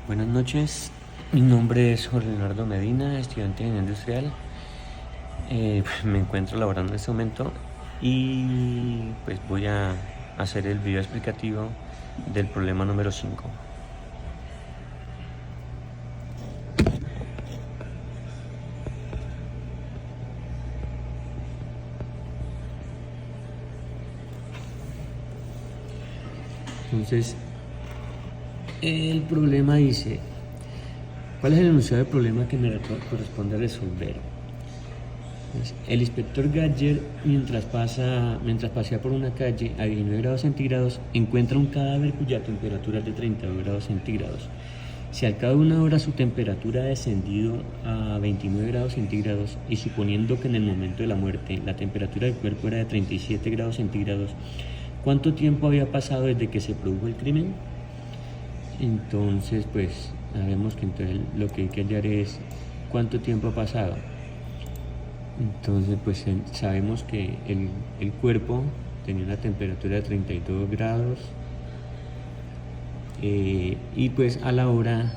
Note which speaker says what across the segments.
Speaker 1: Buenas noches, mi nombre es Jorge Leonardo Medina, estudiante de ingeniería industrial. Me encuentro laborando en este momento y pues voy a hacer el video explicativo del problema número 5. Entonces, el problema dice, ¿cuál es el enunciado del problema que me corresponde resolver? Pues, el inspector Gadget, mientras pasea por una calle a 19 grados centígrados, encuentra un cadáver cuya temperatura es de 32 grados centígrados. Si al cabo de una hora su temperatura ha descendido a 29 grados centígrados y suponiendo que en el momento de la muerte la temperatura del cuerpo era de 37 grados centígrados, ¿cuánto tiempo había pasado desde que se produjo el crimen? Entonces, pues, sabemos que entonces lo que hay que hallar es cuánto tiempo ha pasado. Entonces, pues, sabemos que el cuerpo tenía una temperatura de 32 grados y pues a la hora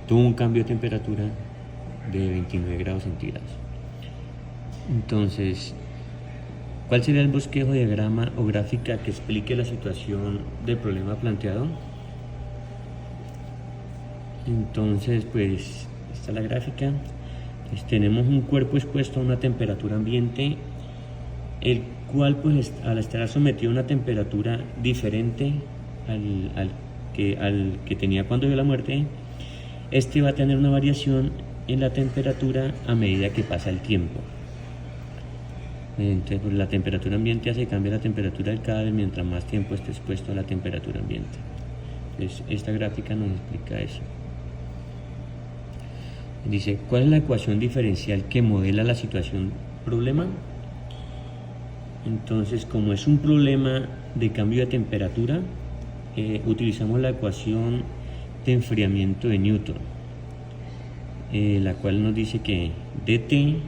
Speaker 1: tuvo un cambio de temperatura de 29 grados centígrados. Entonces, ¿cuál sería el bosquejo, diagrama o gráfica que explique la situación del problema planteado? Entonces, pues, esta es la gráfica. Pues, tenemos un cuerpo expuesto a una temperatura ambiente, el cual, pues, al estar sometido a una temperatura diferente al que tenía cuando vio la muerte, este va a tener una variación en la temperatura a medida que pasa el tiempo. Entonces, pues, la temperatura ambiente hace que cambie la temperatura del cadáver mientras más tiempo esté expuesto a la temperatura ambiente. Entonces, esta gráfica nos explica eso. Dice, ¿cuál es la ecuación diferencial que modela la situación problema? Entonces, como es un problema de cambio de temperatura, utilizamos la ecuación de enfriamiento de Newton, la cual nos dice que dt,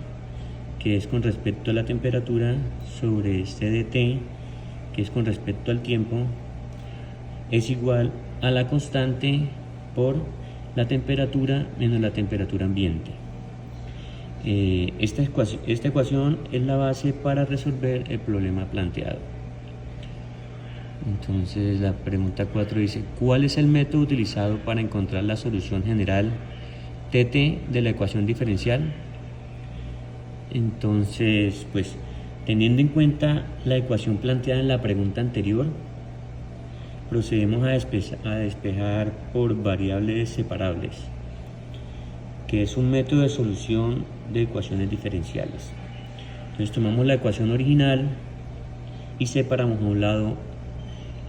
Speaker 1: que es con respecto a la temperatura, sobre este dt, que es con respecto al tiempo, es igual a la constante por la temperatura menos la temperatura ambiente. Esta ecuación es la base para resolver el problema planteado. Entonces la pregunta 4 dice, ¿cuál es el método utilizado para encontrar la solución general tt de la ecuación diferencial? Entonces, pues, teniendo en cuenta la ecuación planteada en la pregunta anterior, procedemos a despejar por variables separables, que es un método de solución de ecuaciones diferenciales. Entonces tomamos la ecuación original y separamos a un lado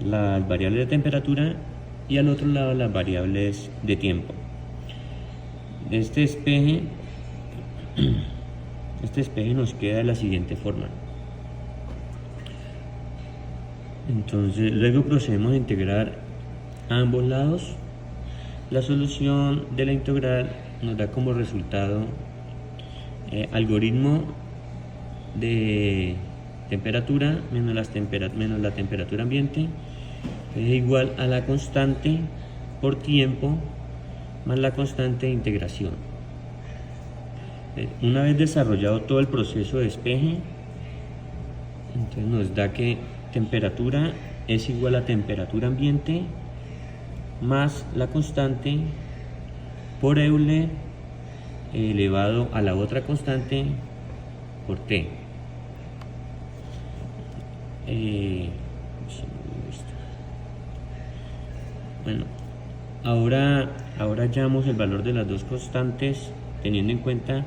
Speaker 1: las variables de temperatura y al otro lado las variables de tiempo. Este despeje nos queda de la siguiente forma. Entonces, luego procedemos a integrar a ambos lados. La solución de la integral nos da como resultado algoritmo de temperatura menos la temperatura ambiente es igual a la constante por tiempo más la constante de integración. Una vez desarrollado todo el proceso de despeje, entonces nos da que temperatura es igual a temperatura ambiente más la constante por Euler elevado a la otra constante por T. Bueno, ahora hallamos el valor de las dos constantes teniendo en cuenta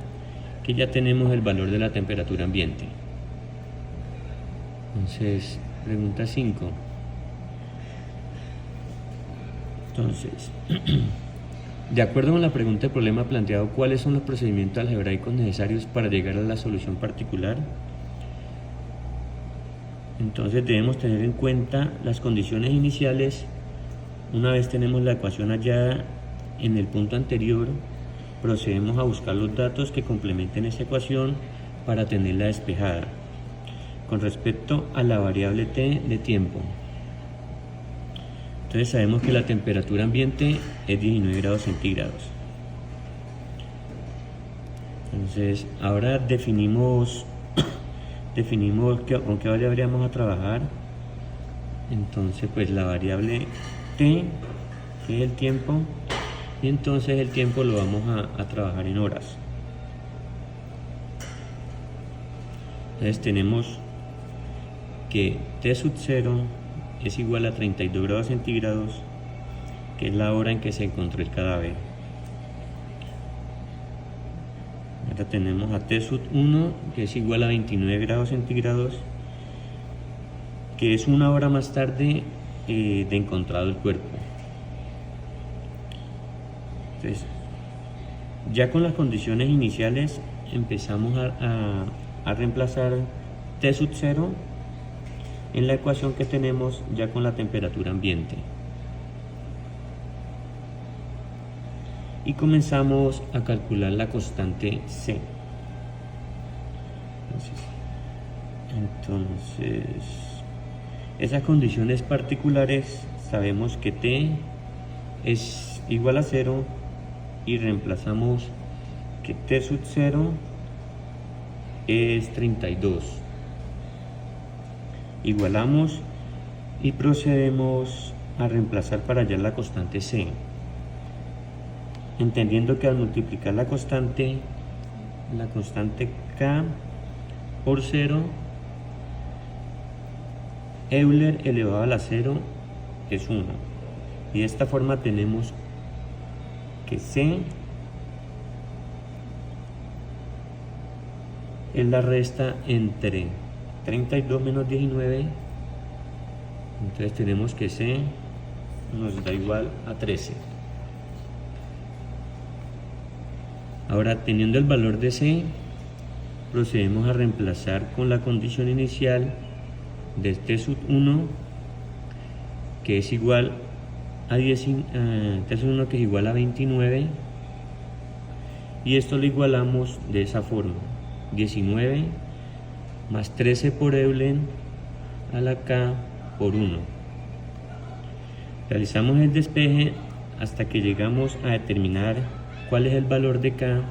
Speaker 1: que ya tenemos el valor de la temperatura ambiente. Entonces, pregunta 5. Entonces, de acuerdo con la pregunta del problema planteado, ¿cuáles son los procedimientos algebraicos necesarios para llegar a la solución particular? Entonces debemos tener en cuenta las condiciones iniciales. Una vez tenemos la ecuación hallada en el punto anterior, procedemos a buscar los datos que complementen esa ecuación para tenerla despejada. Con respecto a la variable t de tiempo, Entonces sabemos que la temperatura ambiente es 19 grados centígrados. Entonces ahora definimos con qué variable vamos a trabajar. Entonces pues la variable t, que es el tiempo, y entonces el tiempo lo vamos a trabajar en horas. Entonces tenemos que T sub 0 es igual a 32 grados centígrados, que es la hora en que se encontró el cadáver. Ahora tenemos a T sub 1, que es igual a 29 grados centígrados, que es una hora más tarde de encontrado el cuerpo. Entonces, ya con las condiciones iniciales empezamos a reemplazar T sub 0 en la ecuación que tenemos ya con la temperatura ambiente. Y comenzamos a calcular la constante C. Entonces, esas condiciones particulares sabemos que T es igual a 0 y reemplazamos que T sub 0 es 32. Igualamos y procedemos a reemplazar para hallar la constante C, entendiendo que al multiplicar la constante K por 0, Euler elevado a la 0 es 1, y de esta forma tenemos que C es la resta entre 32 menos 19, entonces tenemos que C nos da igual a 13. Ahora, teniendo el valor de C, procedemos a reemplazar con la condición inicial de T sub 1, que es igual a T sub 1 que es igual a 29, y esto lo igualamos de esa forma: 19 más 13 por Euler a la K por 1. Realizamos el despeje hasta que llegamos a determinar cuál es el valor de K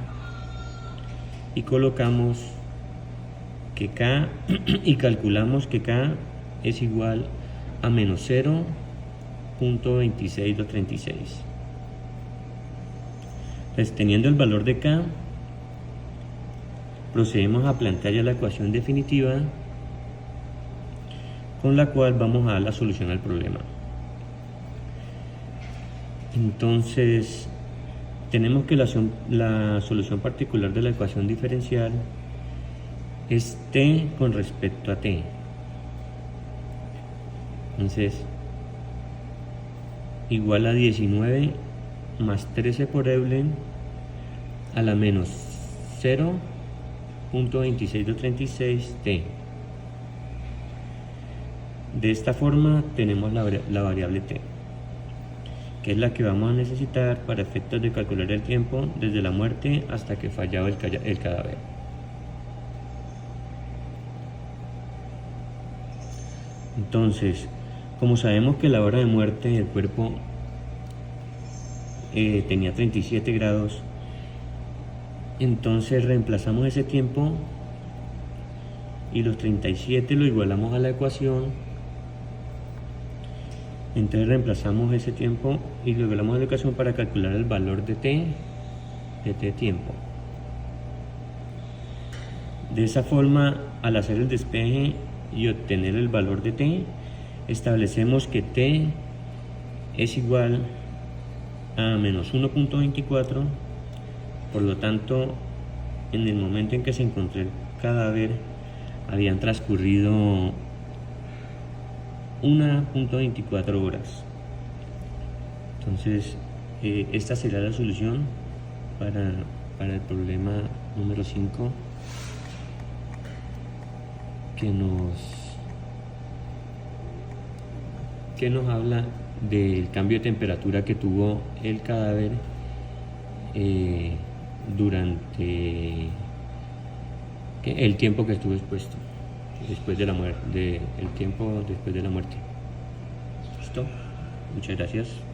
Speaker 1: y colocamos que K y calculamos que K es igual a menos 0.26236. Entonces, teniendo el valor de K, procedemos a plantear ya la ecuación definitiva con la cual vamos a dar la solución al problema. Entonces, tenemos que la solución particular de la ecuación diferencial es T con respecto a T. Entonces, igual a 19 más 13 por Euler a la menos 0.26236T. De esta forma tenemos la variable T, que es la que vamos a necesitar para efectos de calcular el tiempo desde la muerte hasta que fallaba el cadáver. Entonces, como sabemos que la hora de muerte del cuerpo tenía 37 grados, entonces reemplazamos ese tiempo y los 37 lo igualamos a la ecuación. Entonces reemplazamos ese tiempo y lo igualamos a la ecuación para calcular el valor de T tiempo. De esa forma, al hacer el despeje y obtener el valor de T, establecemos que T es igual a menos 1.24. Por lo tanto, en el momento en que se encontró el cadáver, habían transcurrido 1.24 horas. Entonces, esta será la solución para el problema número 5, que nos habla del cambio de temperatura que tuvo el cadáver durante el tiempo que estuvo expuesto, después de la muerte, el tiempo después de la muerte. ¿Listo? Muchas gracias.